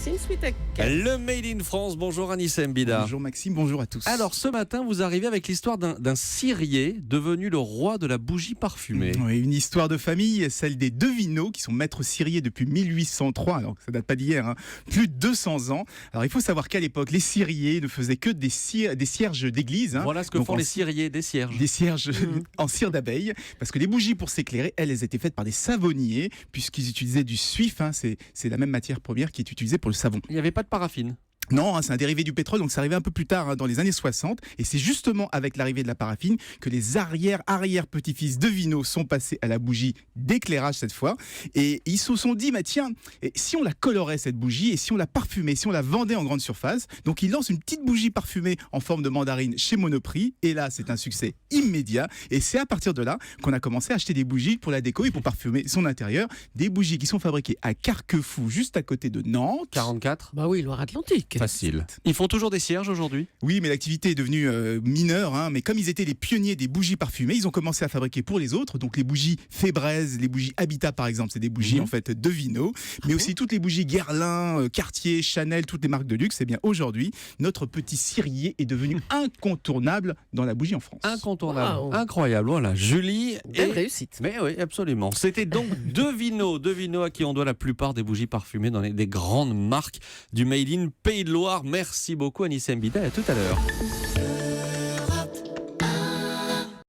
Maxime Switek. Le Made in France. Bonjour Anissa Mbida. Bonjour Maxime, bonjour à tous. Alors ce matin, vous arrivez avec l'histoire d'un cirier devenu le roi de la bougie parfumée. Oui, une histoire de famille, celle des Devineaux qui sont maîtres ciriers depuis 1803, alors que ça date pas d'hier, hein. Plus de 200 ans. Alors il faut savoir qu'à l'époque, les ciriers ne faisaient que des cierges d'église. Hein. Voilà ce que font les ciriers, des cierges. Des cierges en cire d'abeille, parce que les bougies pour s'éclairer, elles étaient faites par des savonniers, puisqu'ils utilisaient du suif, hein. C'est la même matière première qui est utilisée pour le savon. Il n'y avait pas de paraffine. Non, hein, c'est un dérivé du pétrole, donc ça arrivait un peu plus tard, hein, dans les années 60. Et c'est justement avec l'arrivée de la paraffine que les arrière-petits-fils de Devineaux sont passés à la bougie d'éclairage cette fois. Et ils se sont dit, tiens, et si on la colorait cette bougie, et si on la parfumait, si on la vendait en grande surface. Donc ils lancent une petite bougie parfumée en forme de mandarine chez Monoprix. Et là, c'est un succès immédiat. Et c'est à partir de là qu'on a commencé à acheter des bougies pour la déco et pour parfumer son intérieur. Des bougies qui sont fabriquées à Carquefou, juste à côté de Nantes. 44. Bah oui, Loire-Atlantique. Facile. Ils font toujours des cierges aujourd'hui ? Oui, mais l'activité est devenue mineure. Hein, mais comme ils étaient les pionniers des bougies parfumées, ils ont commencé à fabriquer pour les autres. Donc les bougies Fébraise, les bougies Habitat par exemple, c'est des bougies en fait Devineaux. Mais aussi toutes les bougies Guerlain, Cartier, Chanel, toutes les marques de luxe. Et bien aujourd'hui, notre petit cirier est devenu incontournable dans la bougie en France. Incontournable. Wow. Incroyable. Voilà, Julie. Belle réussite. Mais oui, absolument. C'était donc Devineaux à qui on doit la plupart des bougies parfumées dans des grandes marques du Made in Pays de Loire. Merci beaucoup Anissa Mbida et à tout à l'heure.